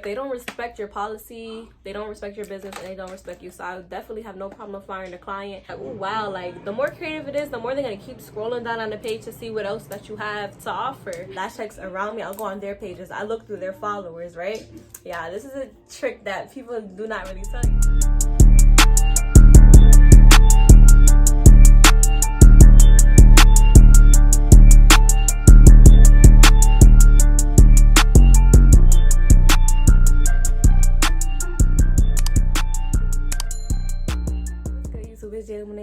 They don't respect your policy, they don't respect your business, and they don't respect you. So I definitely have no problem firing the client. Like, oh wow, like the more creative it is, the more they're gonna keep scrolling down on the page to see what else that you have to offer. Lash techs around me, I'll go on their pages, I look through their followers, right? Yeah, this is a trick that people do not really tell you.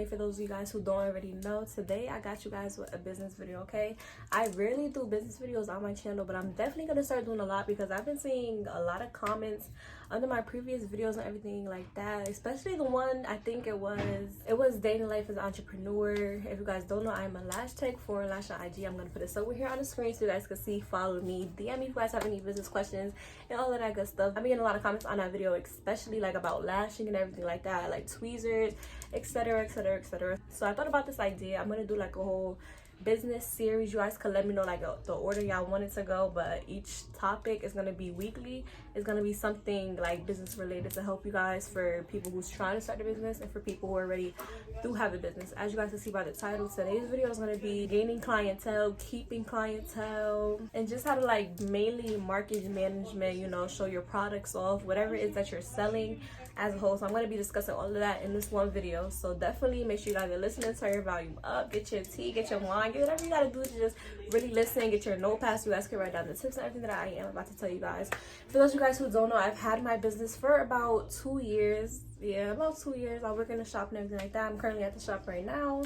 For those of you guys who don't already know, today I got you guys with a business video. Okay, I rarely do business videos on my channel, but I'm definitely gonna start doing a lot because I've been seeing a lot of comments under my previous videos and everything like that, especially the one, I think it was dating life as an entrepreneur. If you guys don't know, I'm a lash tech for Lash on IG. I'm gonna put it somewhere here on the screen so you guys can see. Follow me, DM me if you guys have any business questions and all of that good stuff. I've been getting a lot of comments on that video, especially like about lashing and everything like that, like tweezers, etc, etc, etc. So I thought about this idea. I'm gonna do like a whole business series. You guys could let me know like the order y'all want it to go, but each topic is gonna be weekly. It's gonna be something like business related to help you guys, for people who's trying to start a business and for people who already do have a business. As you guys can see by the title, today's video is gonna be gaining clientele, keeping clientele, and just how to like mainly market management, you know, show your products off, whatever it is that you're selling as a whole. So I'm going to be discussing all of that in this one video. So definitely make sure you guys are listening, turn your volume up, get your tea, get your wine, get whatever you got to do to just really listen, get your notepad so you guys can write down the tips and everything that I am about to tell you guys. For those of you guys who don't know, I've had my business for about 2 years. Yeah, about 2 years. I work in the shop and everything like that. I'm currently at the shop right now.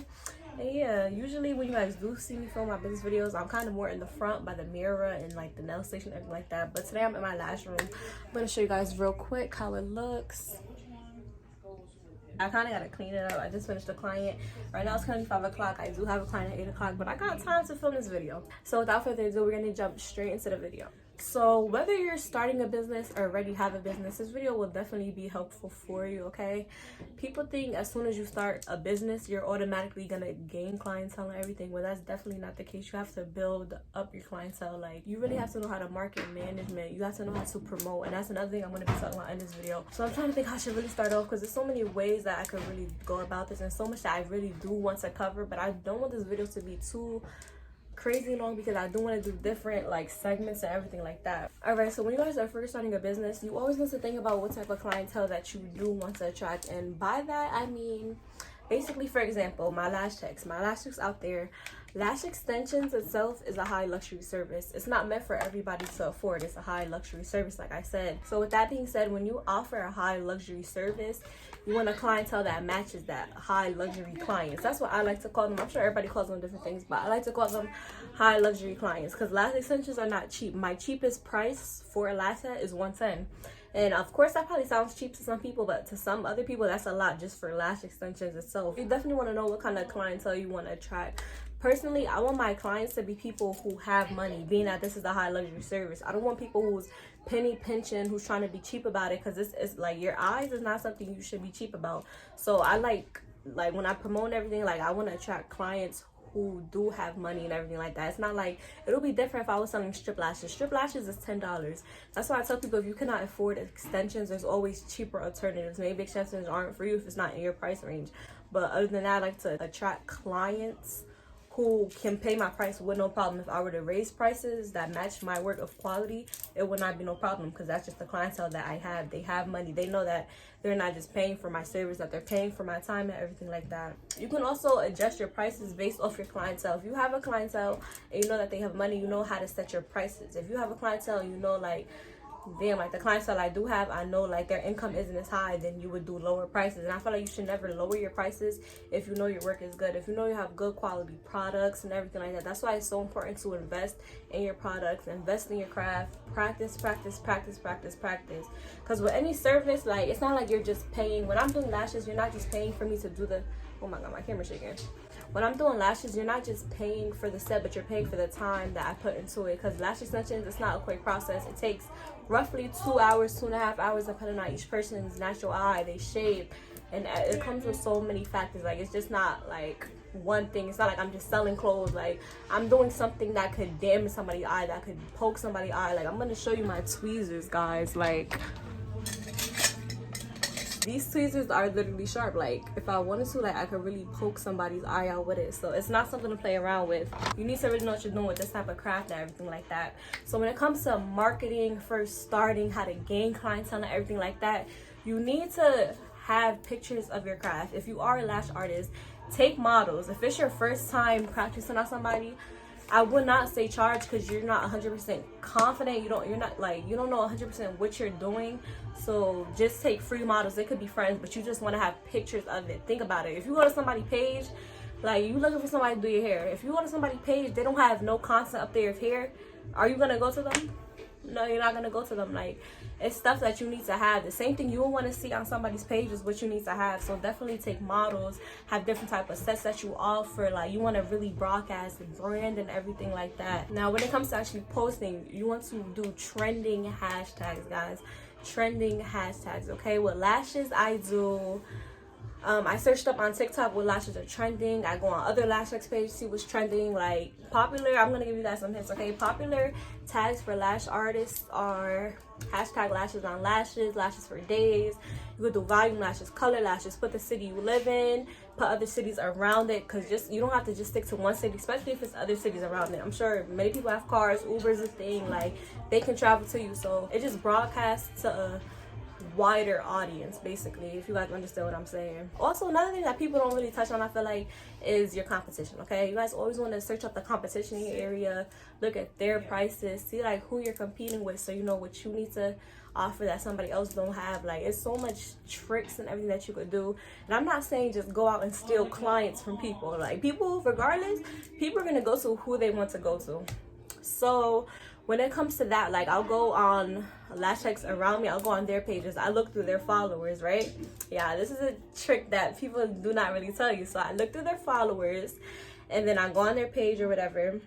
And yeah, usually when you guys do see me film my business videos, I'm kind of more in the front by the mirror and like the nail station and everything like that. But today I'm in my lash room. I'm going to show you guys real quick how it looks. I kind of got to clean it up. I just finished a client. Right now it's currently 5 o'clock. I do have a client at 8 o'clock, but I got time to film this video. So without further ado, we're going to jump straight into the video. So whether you're starting a business or already have a business, this video will definitely be helpful for you, okay? People think as soon as you start a business, you're automatically gonna gain clientele and everything. Well, that's definitely not the case. You have to build up your clientele. Like, you really have to know how to market management. You have to know how to promote, and that's another thing I'm gonna be talking about in this video. So I'm trying to think how I should really start off, because there's so many ways that I could really go about this and so much that I really do want to cover, but I don't want this video to be too crazy long because I do want to do different like segments and everything like that. All right, so when you guys are first starting a business, you always need to think about what type of clientele that you do want to attract, and by that I mean basically, for example, my lash techs out there. Lash extensions itself is a high luxury service. It's not meant for everybody to afford. It's a high luxury service, like I said. So with that being said, when you offer a high luxury service, you want a clientele that matches that high luxury clients. That's what I like to call them. I'm sure everybody calls them different things, but I like to call them high luxury clients because lash extensions are not cheap. My cheapest price for a lash set is $110. And of course that probably sounds cheap to some people, but to some other people that's a lot just for lash extensions itself. You definitely want to know what kind of clientele you want to attract. Personally, I want my clients to be people who have money, being that this is a high luxury service. I don't want people who's penny pinching, who's trying to be cheap about it, because this is like, your eyes is not something you should be cheap about. So I like when I promote everything, like I want to attract clients who do have money and everything like that. It's not like, it'll be different if I was selling strip lashes. Strip lashes is $10. That's why I tell people, if you cannot afford extensions, there's always cheaper alternatives. Maybe extensions aren't for you if it's not in your price range, but other than that, I like to attract clients who can pay my price with no problem. If I were to raise prices that match my work of quality, it would not be no problem, because that's just the clientele that I have. They have money. They know that they're not just paying for my service, that they're paying for my time and everything like that. You can also adjust your prices based off your clientele. If you have a clientele and you know that they have money, you know how to set your prices. If you have a clientele, you know, like, damn, like the clientele I do have, I know like their income isn't as high, then you would do lower prices. And I feel like you should never lower your prices if you know your work is good, if you know you have good quality products and everything like that. That's why it's so important to invest in your products, invest in your craft, practice, practice, practice, practice, practice. Because with any service, like, it's not like you're just paying. When I'm doing lashes, you're not just paying for me to do the, oh my god, my camera's shaking. When I'm doing lashes, you're not just paying for the set, but you're paying for the time that I put into it. Because lash extensions, it's not a quick process. It takes roughly 2 hours, 2.5 hours, depending on each person's natural eye, they shave, and it comes with so many factors. Like, it's just not like one thing. It's not like I'm just selling clothes. Like, I'm doing something that could damage somebody's eye, that could poke somebody's eye. Like, I'm gonna show you my tweezers, guys. Like, these tweezers are literally sharp. Like, if I wanted to, like, I could really poke somebody's eye out with it. So it's not something to play around with. You need to really know what you're doing with this type of craft and everything like that. So when it comes to marketing, first starting, how to gain clientele and everything like that, you need to have pictures of your craft. If you are a lash artist, take models. If it's your first time practicing on somebody, I would not say charge, because you're not 100% confident. You don't know 100% what you're doing. So just take free models. They could be friends, but you just want to have pictures of it. Think about it. If you go to somebody's page, like, you looking for somebody to do your hair. If you go to somebody's page, they don't have no content up there of hair. Are you gonna go to them? No, you're not gonna go to them. Like, it's stuff that you need to have. The same thing you will want to see on somebody's page is what you need to have. So definitely take models, have different type of sets that you offer. Like, you want to really broadcast the brand and everything like that. Now when it comes to actually posting, you want to do trending hashtags, guys. Trending hashtags. Okay, with lashes, I do I searched up on TikTok what lashes are trending. I go on other lash X pages, see what's trending. Like, popular, I'm gonna give you guys some hints, okay? Popular tags for lash artists are hashtag lashes on lashes, lashes for days. You could do volume lashes, color lashes, put the city you live in, put other cities around it, because you don't have to just stick to one city, especially if it's other cities around it. I'm sure many people have cars, Uber's a thing, like, they can travel to you. So it just broadcasts to a wider audience, basically, if you guys understand what I'm saying. Also, another thing that people don't really touch on, I feel like, is your competition. Okay, you guys always want to search up the competition in your area, look at their prices, see like who you're competing with, so you know what you need to offer that somebody else don't have. Like, it's so much tricks and everything that you could do. And I'm not saying just go out and steal clients from people. Like, people, regardless, people are gonna go to who they want to go to. So when it comes to that, like, I'll go on lash techs around me, I'll go on their pages, I look through their followers, right? Yeah, this is a trick that people do not really tell you. So I look through their followers, and then I go on their page or whatever.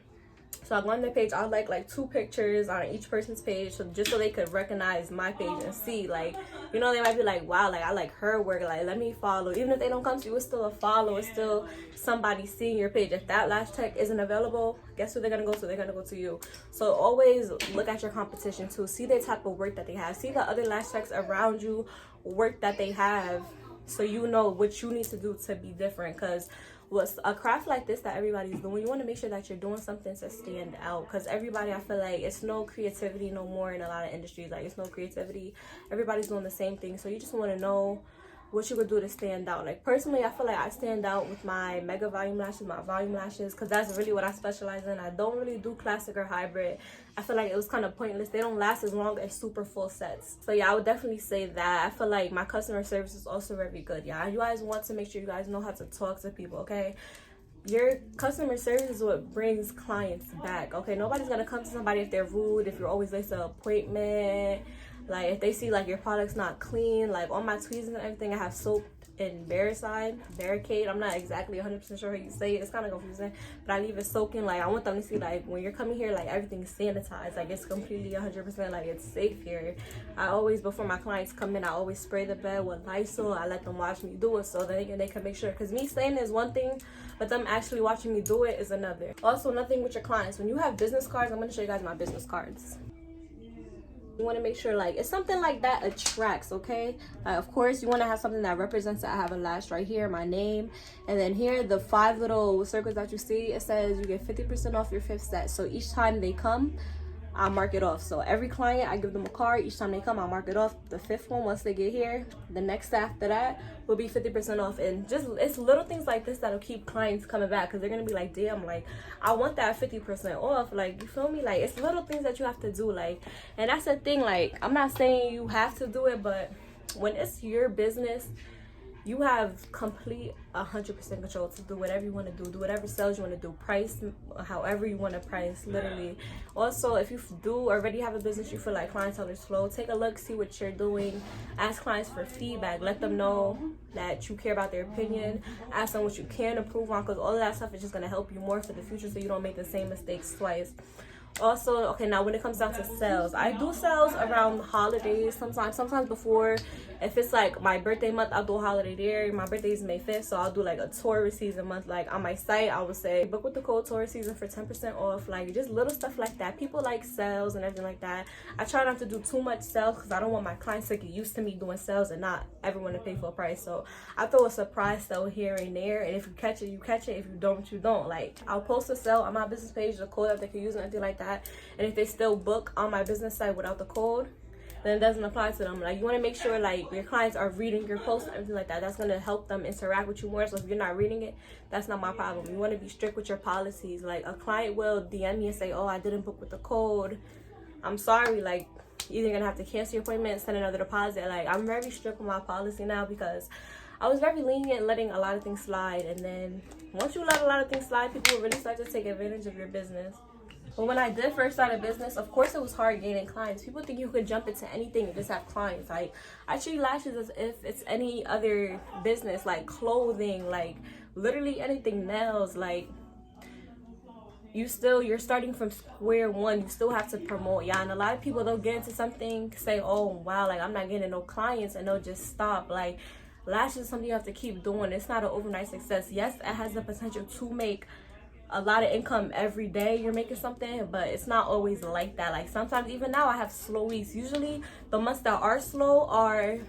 So I go on their page, I'll like 2 pictures on each person's page, so just so they could recognize my page and see, like, you know, they might be like, wow, like, I like her work, like, let me follow. Even if they don't come to you, it's still a follow, it's still somebody seeing your page. If that lash tech isn't available, guess who they're gonna go to? They're gonna go to you. So always look at your competition too, see the type of work that they have, see the other lash techs around you work that they have, so you know what you need to do to be different. Because with a craft like this that everybody's doing, you want to make sure that you're doing something to stand out. Because everybody, I feel like, it's no creativity no more in a lot of industries. Like, it's no creativity, everybody's doing the same thing. So you just want to know what you would do to stand out. Like, personally, I feel like I stand out with my mega volume lashes, my volume lashes, because that's really what I specialize in. I don't really do classic or hybrid. I feel like it was kind of pointless. They don't last as long as super full sets. So yeah, I would definitely say that. I feel like my customer service is also very good. Yeah, you guys want to make sure you guys know how to talk to people, okay? Your customer service is what brings clients back, okay? Nobody's gonna come to somebody if they're rude, if you're always late to an appointment, like if they see like your product's not clean. Like, on my tweezers and everything, I have soap and barricade. I'm not exactly 100% sure how you say it, it's kind of confusing, but I leave it soaking. Like, I want them to see, like, when you're coming here, like, everything's sanitized, like, it's completely 100%, like, it's safe here. I always, before my clients come in, I always spray the bed with Lysol. I let them watch me do it so that they can make sure, because me saying is one thing, but them actually watching me do it is another. Also, nothing with your clients, when you have business cards, I'm going to show you guys my business cards. You want to make sure, like, it's something like that attracts, okay? Of course, you want to have something that represents that. I have a lash right here, my name, and then here, the 5 little circles that you see, it says you get 50% off your 5th set. So each time they come, I'll mark it off. So every client, I give them a card. Each time they come, I'll mark it off. The 5th one, once they get here, the next after that will be 50% off. And just, it's little things like this that'll keep clients coming back, because they're gonna be like, damn, like, I want that 50% off. Like, you feel me? Like, it's little things that you have to do. Like, and that's the thing. Like, I'm not saying you have to do it, but when it's your business, you have complete 100% control to do whatever you want to do whatever sales you want to do, price however you want to price, literally. Also, if you do already have a business, you feel like clientele is slow, take a look, see what you're doing, ask clients for feedback, let them know that you care about their opinion, ask them what you can improve on, because all of that stuff is just going to help you more for the future, so you don't make the same mistakes twice. Also, okay, now when it comes down to sales, I do sales around holidays sometimes before. If it's like my birthday month, I'll do a holiday there. My birthday is May 5th, so I'll do like a tourist season month. Like on my site, I would say book with the code tourist season for 10% off. Like just little stuff like that. People like sales and everything like that. I try not to do too much sales because I don't want my clients to get used to me doing sales and not everyone to pay full price. So I throw a surprise sale here and there, and if you catch it, you catch it. If you don't, you don't. Like I'll post a sale on my business page, the code that they can use and everything like that. And if they still book on my business site without the code, then it doesn't apply to them. Like you want to make sure like your clients are reading your posts and everything like that. That's going to help them interact with you more. So if you're not reading it, that's not my problem. You want to be strict with your policies. Like a client will DM me and say, oh, I didn't book with the code, I'm sorry. Like either you're gonna have to cancel your appointment, send another deposit. Like I'm very strict with my policy now because I was very lenient letting a lot of things slide, and then once you let a lot of things slide, people will really start to take advantage of your business. But when I did first start a business, of course it was hard gaining clients. People think you could jump into anything and just have clients. Like I treat lashes as if it's any other business, like clothing, like literally anything, nails. Like you're starting from square one. You still have to promote, yeah. And a lot of people, they'll get into something, say, oh wow, like I'm not getting no clients, and they'll just stop. Like lashes is something you have to keep doing. It's not an overnight success. Yes, it has the potential to make a lot of income every day. You're making something, but it's not always like that. Like sometimes, even now, I have slow weeks. Usually the months that are slow are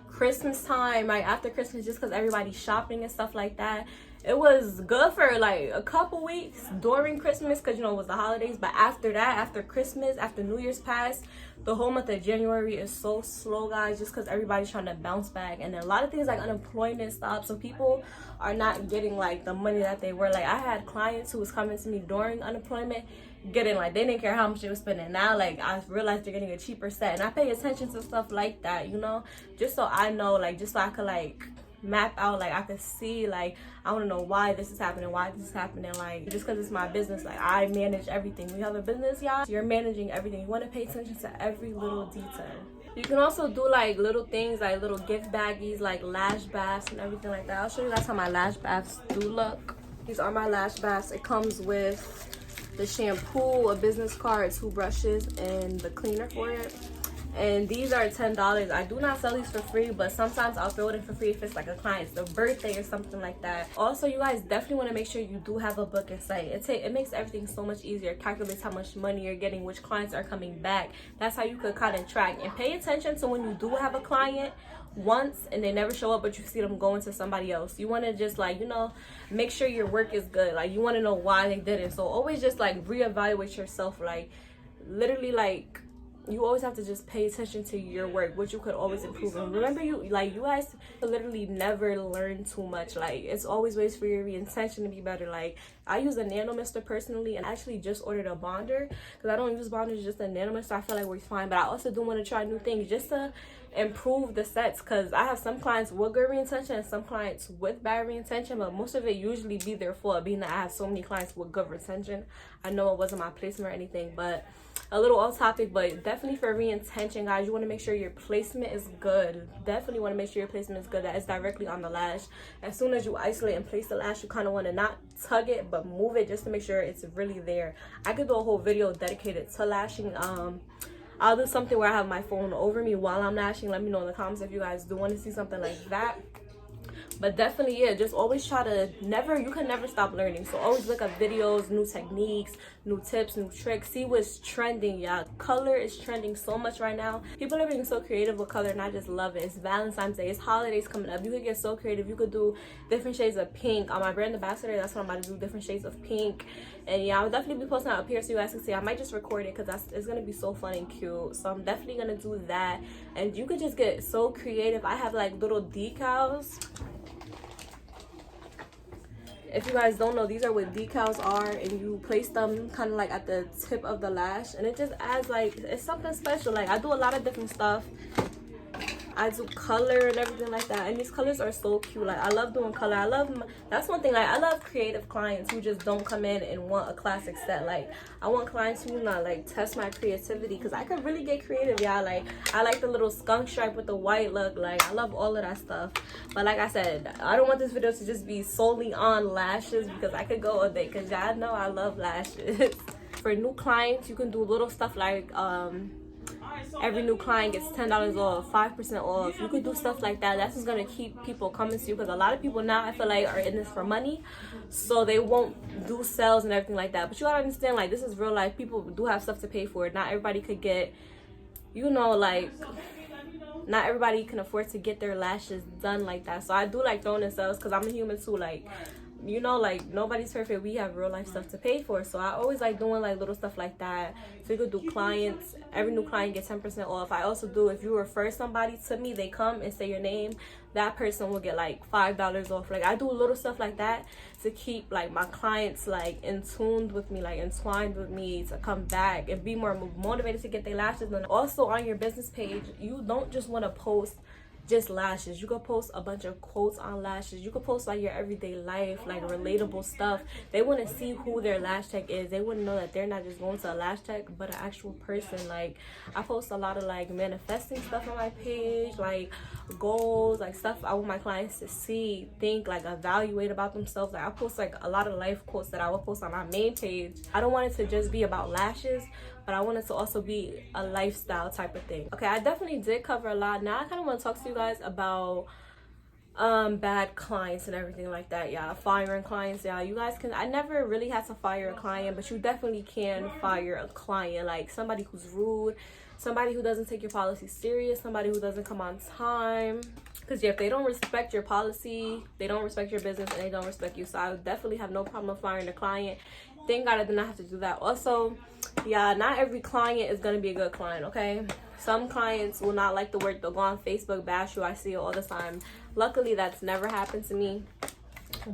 Christmas time, like after Christmas, just because everybody's shopping and stuff like that. It was good for like a couple weeks during Christmas because, you know, it was the holidays. But after that, after Christmas, after New Year's passed, the whole month of January is so slow, guys, just because everybody's trying to bounce back. And then a lot of things like unemployment stops, so people are not getting like the money that they were. Like I had clients who was coming to me during unemployment getting, like, they didn't care how much they were spending. Now like I realized they're getting a cheaper set, and I pay attention to stuff like that, you know, just so I know, like, just so I could like map out, like I could see, like I want to know why this is happening, like just because it's my business. Like I manage everything. We have a business, y'all, you're managing everything. You want to pay attention to every little detail. You can also do like little things, like little gift baggies, like lash baths and everything like that. I'll show you guys how my lash baths do look. These are my lash baths. It comes with the shampoo, a business card, 2 brushes, and the cleaner for it. And these are $10. I do not sell these for free, but sometimes I'll throw it in for free if it's like a client's birthday or something like that. Also, you guys definitely want to make sure you do have a booking site. It makes everything so much easier. It calculates how much money you're getting, which clients are coming back. That's how you could kind of track. And pay attention to when you do have a client once and they never show up, but you see them going to somebody else. You want to just, like, you know, make sure your work is good. Like you want to know why they didn't. So always just like reevaluate yourself. Like literally, like, you always have to just pay attention to your work, which you could always improve. And remember, you guys literally never learn too much. Like it's always ways for your intention to be better. Like I use a nano mister personally, and I actually just ordered a bonder because I don't use bonders, just a nano mister. I feel like we're fine, but I also do want to try new things just to improve the sets, because I have some clients with good re-intention and some clients with bad re-intention, but most of it usually be their fault, being that I have so many clients with good retention. I know it wasn't my placement or anything, but a little off topic, but definitely for re-intention, guys, you want to make sure your placement is good. Definitely want to make sure your placement is good, that it's directly on the lash. As soon as you isolate and place the lash, you kind of want to not tug it but move it just to make sure it's really there. I could do a whole video dedicated to lashing. I'll do something where I have my phone over me while I'm lashing. Let me know in the comments if you guys do want to see something like that. But definitely, yeah, just always try to you can never stop learning. So always look up videos, new techniques, new tips, new tricks. See what's trending, y'all. Color is trending so much right now. People are being so creative with color, and I just love it. It's Valentine's Day, it's holidays coming up. You could get so creative. You could do different shades of pink. On my brand ambassador, that's what I'm about to do, different shades of pink. And yeah, I'll definitely be posting up here so you guys can see. I might just record it because it's gonna be so fun and cute. So I'm definitely gonna do that. And you could just get so creative. I have like little decals. If you guys don't know, these are what decals are, and you place them kind of like at the tip of the lash, and it just adds, like, it's something special. Like I do a lot of different stuff. I do color and everything like that, and these colors are so cute. Like I love doing color. That's one thing, like I love creative clients who just don't come in and want a classic set. Like I want clients who not like test my creativity, because I could really get creative, y'all. Like I like the little skunk stripe with the white look. Like I love all of that stuff. But like I said, I don't want this video to just be solely on lashes, because I could go all day, because y'all know I love lashes. for new clients, you can do little stuff like every new client gets $10 off, 5% off. You could do stuff like that. That's just gonna keep people coming to you, because a lot of people now, I feel like, are in this for money, so they won't do sales and everything like that. But you gotta understand, like, this is real life. People do have stuff to pay for. Not everybody could get, you know, like, not everybody can afford to get their lashes done like that. So I do like throwing in sales, because I'm a human too. Like, you know, like, nobody's perfect. We have real life stuff to pay for. So I always like doing like little stuff like that. So you could do clients, every new client gets 10% off. I also do, if you refer somebody to me, they come and say your name, that person will get like $5 off. Like, I do little stuff like that to keep like my clients like in tune with me, like entwined with me, to come back and be more motivated to get their lashes done. Also, on your business page, you don't just want to post just lashes. You could post a bunch of quotes on lashes. You could post like your everyday life, like relatable stuff. They want to see who their lash tech is. They want to know that they're not just going to a lash tech, but an actual person. Like, I post a lot of like manifesting stuff on my page, like goals, like stuff I want my clients to see, think, like evaluate about themselves. Like, I post like a lot of life quotes that I will post on my main page. I don't want it to just be about lashes, but I want it to also be a lifestyle type of thing. Okay, I definitely did cover a lot. Now I kind of want to talk to you guys about bad clients and everything like that. Yeah, firing clients. Yeah, you guys can, I never really had to fire a client, but you definitely can fire a client. Like, somebody who's rude, somebody who doesn't take your policy serious, somebody who doesn't come on time. Because yeah, if they don't respect your policy, they don't respect your business, and they don't respect you. So I would definitely have no problem firing a client. Thank God I did not have to do that. Also, yeah, not every client is going to be a good client, okay? Some clients will not like the work. They'll go on Facebook, bash you. I see it all the time. Luckily, that's never happened to me.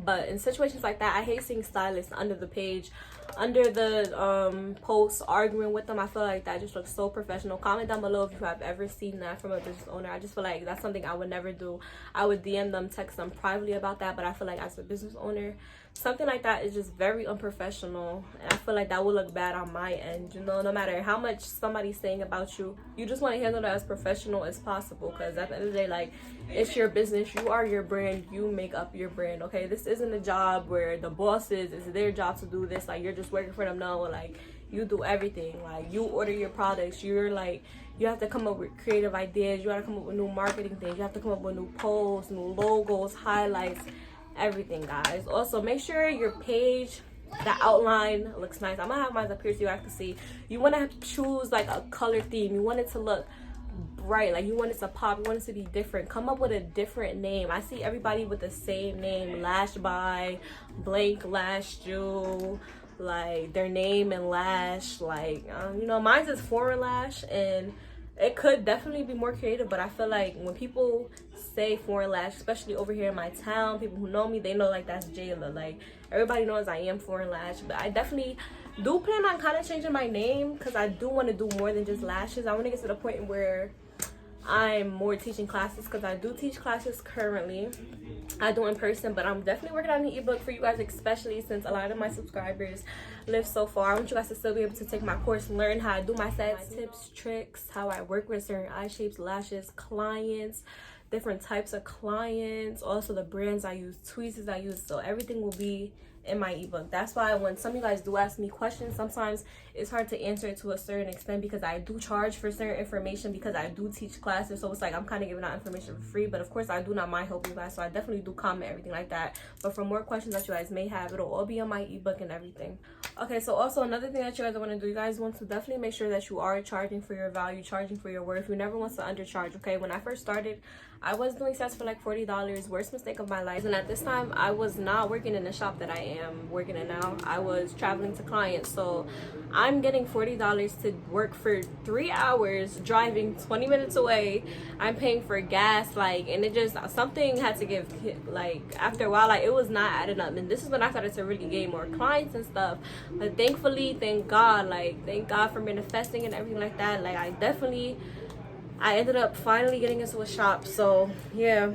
But in situations like that, I hate seeing stylists under the page, under the posts, arguing with them. I feel like that just looks so professional. Comment down below if you have ever seen that from a business owner. I just feel like that's something I would never do. I would DM them, text them privately about that, but I feel like as a business owner, something like that is just very unprofessional, and I feel like that will look bad on my end. You know, no matter how much somebody's saying about you, you just want to handle that as professional as possible, because at the end of the day, like, it's your business. You are your brand. You make up your brand, okay? This isn't a job where the bosses, it's their job to do this. Like, you're just working for them. No, like, you do everything. Like, you order your products. You're like, you have to come up with creative ideas. You got to come up with new marketing things. You have to come up with new posts, new logos, highlights, everything, guys. Also, make sure your page, the outline looks nice. I'm gonna have mine up here so you guys can see. You want to choose like a color theme. You want it to look bright, like you want it to pop, you want it to be different. Come up with a different name. I see everybody with the same name: Lash by, blank lash jewel, like their name and lash. Like, you know, mine's is foreign lash, and it could definitely be more creative, but I feel like when people say foreign lash, especially over here in my town, people who know me, they know like that's Jayla. Like, everybody knows I am foreign lash. But I definitely do plan on kind of changing my name, because I do want to do more than just lashes. I want to get to the point where I'm more teaching classes, because I do teach classes currently. I do in person, but I'm definitely working on an ebook for you guys, especially since a lot of my subscribers live so far. I want you guys to still be able to take my course, learn how to do my sets, tips, tricks, how I work with certain eye shapes, lashes, clients, different types of clients, also the brands I use, tweezers I use. So everything will be in my ebook. That's why when some of you guys do ask me questions, sometimes it's hard to answer it to a certain extent, because I do charge for certain information, because I do teach classes. So it's like I'm kind of giving out information for free, but of course I do not mind helping you guys, so I definitely do comment everything like that. But for more questions that you guys may have, it'll all be on my ebook and everything. Okay, so also another thing that you guys want to do, you guys want to definitely make sure that you are charging for your value, charging for your worth. You never want to undercharge, okay? When I first started, I was doing sets for like $40, worst mistake of my life. And at this time, I was not working in the shop that I am working in now. I was traveling to clients. So I'm getting $40 to work for 3 hours, driving 20 minutes away. I'm paying for gas, like, and it just, something had to give, like, after a while, like, it was not adding up. And this is when I started to really gain more clients and stuff. But thankfully, thank God for manifesting and everything like that. Like, I ended up finally getting into a shop. So yeah,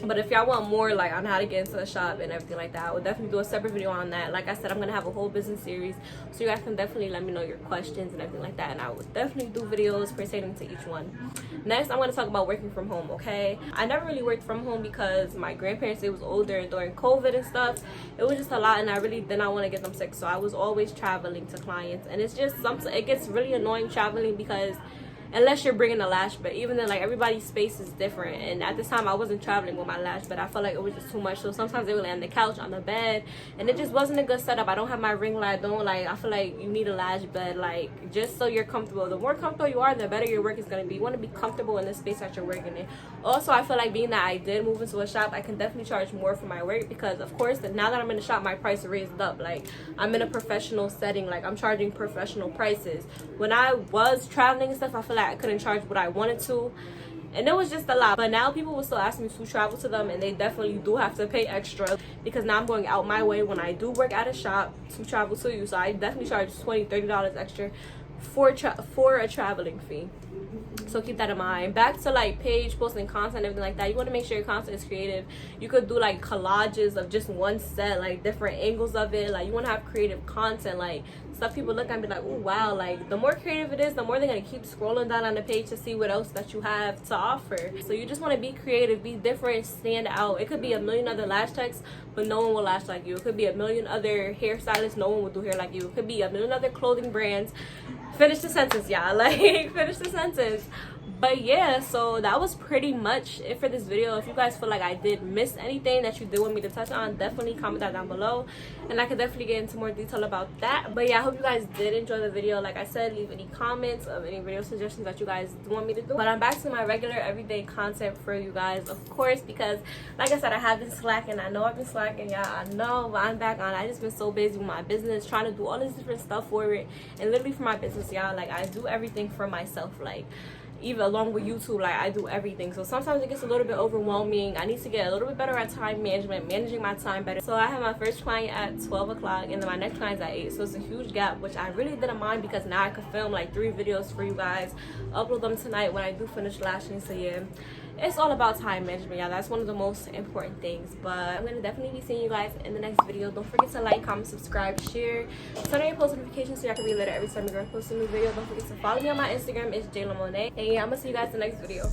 But if y'all want more like on how to get into the shop and everything like that, I would definitely do a separate video on that. Like I said, I'm gonna have a whole business series, so you guys can definitely let me know your questions and everything like that, and I would definitely do videos pertaining to each one. Next, I'm gonna talk about working from home. Okay, I never really worked from home because my grandparents, they was older, and during COVID and stuff, it was just a lot, and I really did not want to get them sick, so I was always traveling to clients. And it's just something, it gets really annoying traveling because unless you're bringing a lash, but even then, like, everybody's space is different, and at this time I wasn't traveling with my lash, but I felt like it was just too much. So sometimes they would lay on the couch, on the bed, and it just wasn't a good setup. I don't have my ring light, I feel like you need a lash bed, like, just so you're comfortable. The more comfortable you are, the better your work is going to be. You want to be comfortable in the space that you're working in. Also, I feel like being that I did move into a shop, I can definitely charge more for my work, because of course now that I'm in the shop, my price raised up. Like, I'm in a professional setting, like, I'm charging professional prices. When I was traveling and stuff, I feel like I couldn't charge what I wanted to, and it was just a lot. But now people will still ask me to travel to them, and they definitely do have to pay extra, because now I'm going out my way when I do work at a shop to travel to you. So I definitely charge $20-$30 extra for a traveling fee. So keep that in mind. Back to like page posting content, everything like that, you want to make sure your content is creative. You could do like collages of just one set, like different angles of it. Like, you want to have creative content, like stuff people look at and be like, oh wow. Like, the more creative it is, the more they're gonna keep scrolling down on the page to see what else that you have to offer. So you just want to be creative, be different, stand out. It could be a million other lash techs, but no one will lash like you. It could be a million other hairstylists, no one will do hair like you. It could be a million other clothing brands. Finish the sentence, y'all. Like, finish the sentence. But yeah, so that was pretty much it for this video. If you guys feel like I did miss anything that you did want me to touch on, definitely comment that down below, and I could definitely get into more detail about that. But yeah, I hope you guys did enjoy the video. Like I said, leave any comments of any video suggestions that you guys want me to do. But I'm back to my regular everyday content for you guys, of course, because like I said, I have been slacking. I know I've been slacking, y'all. I know, but I'm back on. I just been so busy with my business, trying to do all this different stuff for it, and literally for my business, y'all. Like, I do everything for myself, like, even along with YouTube, like, I do everything. So sometimes it gets a little bit overwhelming. I need to get a little bit better at time management, managing my time better. So I have my first client at 12 o'clock, and then my next client's at 8. So it's a huge gap, which I really didn't mind, because now I could film like 3 videos for you guys, upload them tonight when I do finish lashing. So yeah, it's all about time management, y'all. That's one of the most important things. But I'm gonna definitely be seeing you guys in the next video. Don't forget to like, comment, subscribe, share, turn on your post notifications so y'all can be alerted every time you're gonna post a new video. Don't forget to follow me on my Instagram. It's JLaMonet. And yeah, I'm gonna see you guys in the next video.